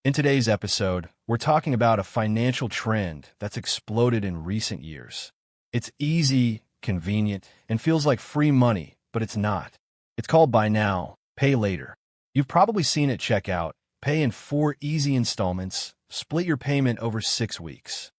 In today's episode, we're talking about a financial trend that's exploded in recent years. It's easy, convenient, and feels like free money, but it's not. It's called buy now, pay later. You've probably seen it check out, pay in 4 easy installments, split your payment over 6 weeks.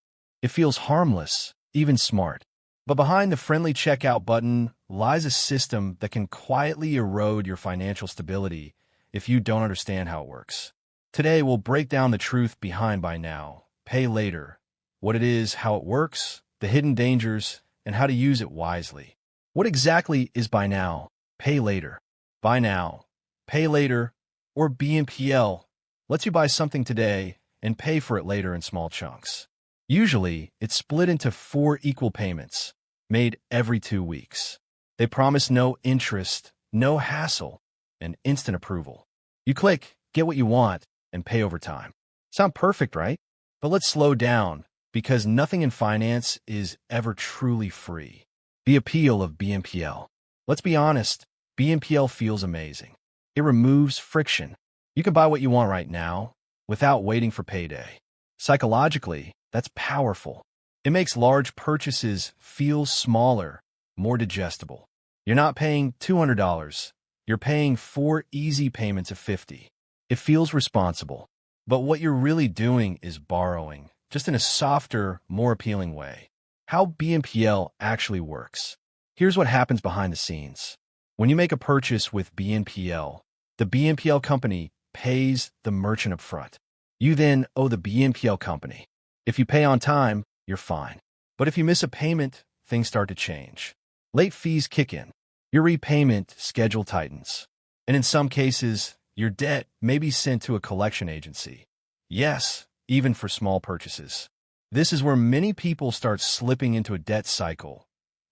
It feels harmless, even smart. But behind the friendly checkout button lies a system that can quietly erode your financial stability if you don't understand how it works. Today, we'll break down the truth behind buy now, pay later, what it is, how it works, the hidden dangers, and how to use it wisely. What exactly is buy now, pay later? Buy now, pay later, or BNPL, lets you buy something today and pay for it later in small chunks. Usually, it's split into 4 equal payments, made every 2 weeks. They promise no interest, no hassle, and instant approval. You click, get what you want, and pay over time. Sound perfect, right? But let's slow down, because nothing in finance is ever truly free. The appeal of BNPL. Let's be honest, BNPL feels amazing. It removes friction. You can buy what you want right now, without waiting for payday. Psychologically, that's powerful. It makes large purchases feel smaller, more digestible. You're not paying $200. You're paying 4 easy payments of $50. It feels responsible. But what you're really doing is borrowing, just in a softer, more appealing way. How BNPL actually works. Here's what happens behind the scenes. When you make a purchase with BNPL, the BNPL company pays the merchant upfront. You then owe the BNPL company. If you pay on time, you're fine. But if you miss a payment, things start to change. Late fees kick in. Your repayment schedule tightens. And in some cases, your debt may be sent to a collection agency. Yes, even for small purchases. This is where many people start slipping into a debt cycle,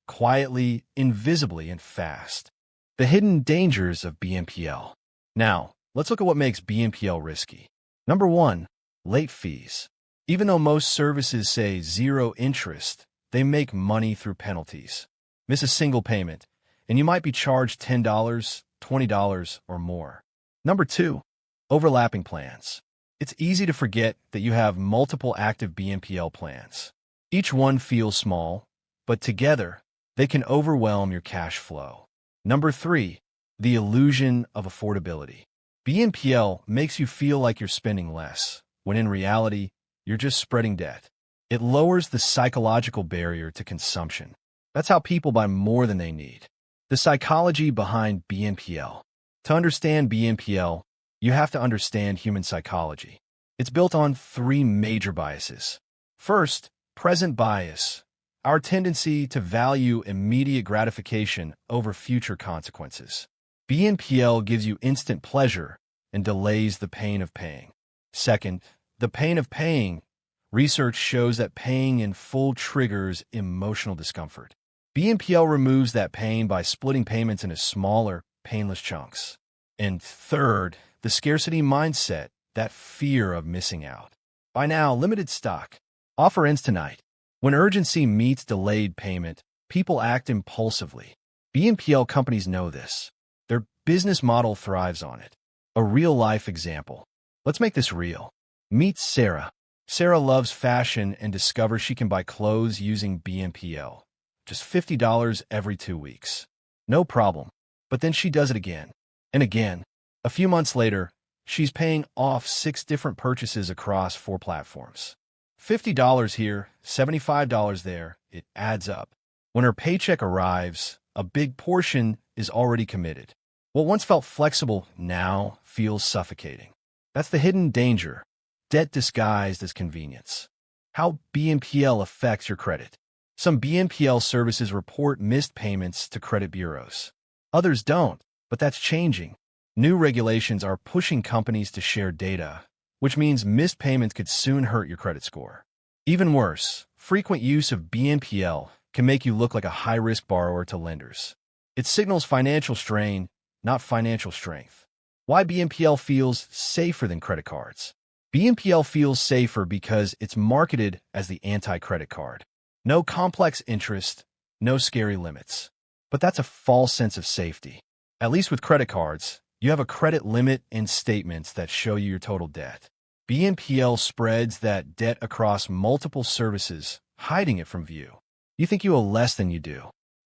quietly, invisibly, and fast. The hidden dangers of BNPL. Now, let's look at what makes BNPL risky. Number 1, late fees. Even though most services say 0 interest, they make money through penalties. Miss a single payment, and you might be charged $10, $20, or more. Number 2, overlapping plans. It's easy to forget that you have multiple active BNPL plans. Each one feels small, but together, they can overwhelm your cash flow. Number 3, the illusion of affordability. BNPL makes you feel like you're spending less, when in reality, you're just spreading debt. It lowers the psychological barrier to consumption. That's how people buy more than they need. The psychology behind BNPL. To understand BNPL, you have to understand human psychology. It's built on 3 major biases. First, present bias, our tendency to value immediate gratification over future consequences. BNPL gives you instant pleasure and delays the pain of paying. Second, the pain of paying. Research shows that paying in full triggers emotional discomfort. BNPL removes that pain by splitting payments into smaller, painless chunks. And third, the scarcity mindset, that fear of missing out. Buy now, limited stock. Offer ends tonight. When urgency meets delayed payment, people act impulsively. BNPL companies know this. Their business model thrives on it. A real-life example. Let's make this real. Meet Sarah. Sarah loves fashion and discovers she can buy clothes using BNPL. Just $50 every 2 weeks. No problem. But then she does it again and again. A few months later, she's paying off 6 different purchases across 4 platforms. $50 here, $75 there, it adds up. When her paycheck arrives, a big portion is already committed. What once felt flexible now feels suffocating. That's the hidden danger, debt disguised as convenience. How BNPL affects your credit. Some BNPL services report missed payments to credit bureaus. Others don't, but that's changing. New regulations are pushing companies to share data, which means missed payments could soon hurt your credit score. Even worse, frequent use of BNPL can make you look like a high-risk borrower to lenders. It signals financial strain, not financial strength. Why BNPL feels safer than credit cards. BNPL feels safer because it's marketed as the anti-credit card. No complex interest, no scary limits. But that's a false sense of safety. At least with credit cards, you have a credit limit and statements that show you your total debt. BNPL spreads that debt across multiple services, hiding it from view. You think you owe less than you do.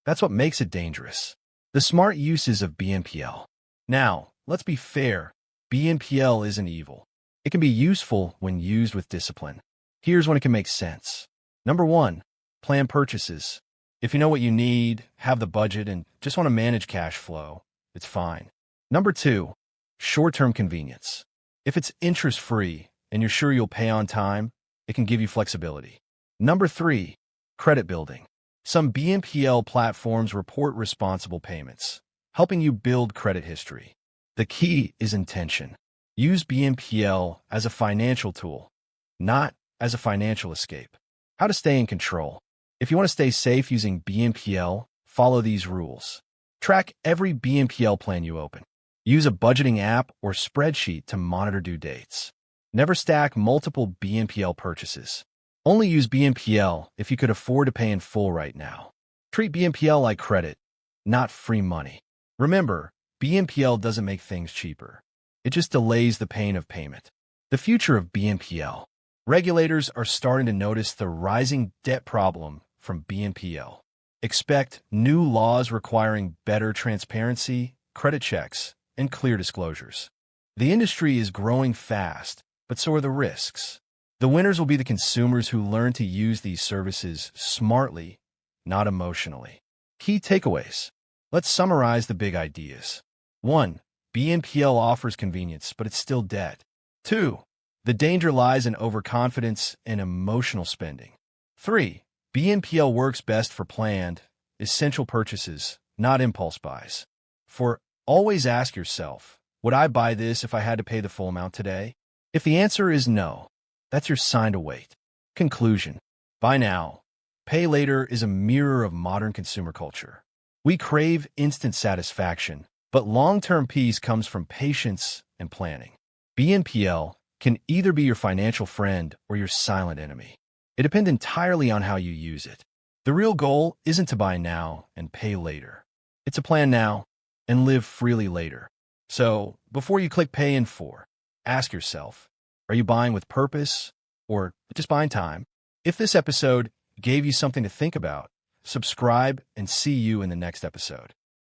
That's what makes it dangerous. The smart uses of BNPL. Now, let's be fair. BNPL isn't evil. It can be useful when used with discipline. Here's when it can make sense. Number 1, plan purchases. If you know what you need, have the budget, and just want to manage cash flow, it's fine. Number 2, short-term convenience. If it's interest-free and you're sure you'll pay on time, it can give you flexibility. Number 3, credit building. Some BNPL platforms report responsible payments, helping you build credit history. The key is intention. Use BNPL as a financial tool, not as a financial escape. How to stay in control. If you want to stay safe using BNPL, follow these rules. Track every BNPL plan you open. Use a budgeting app or spreadsheet to monitor due dates. Never stack multiple BNPL purchases. Only use BNPL if you could afford to pay in full right now. Treat BNPL like credit, not free money. Remember, BNPL doesn't make things cheaper. It just delays the pain of payment. The future of BNPL. Regulators are starting to notice the rising debt problem from BNPL. Expect new laws requiring better transparency, credit checks, and clear disclosures. The industry is growing fast, but so are the risks. The winners will be the consumers who learn to use these services smartly, not emotionally. Key takeaways. Let's summarize the big ideas. 1. BNPL offers convenience, but it's still debt. 2. The danger lies in overconfidence and emotional spending. 3. BNPL works best for planned, essential purchases, not impulse buys. 4. Always ask yourself, would I buy this if I had to pay the full amount today? If the answer is no, that's your sign to wait. Conclusion. Buy now. Pay later is a mirror of modern consumer culture. We crave instant satisfaction, but long-term peace comes from patience and planning. BNPL can either be your financial friend or your silent enemy. It depends entirely on how you use it. The real goal isn't to buy now and pay later. It's to plan now and live freely later. So, before you click Pay in 4, ask yourself, are you buying with purpose or just buying time? If this episode gave you something to think about, subscribe and see you in the next episode.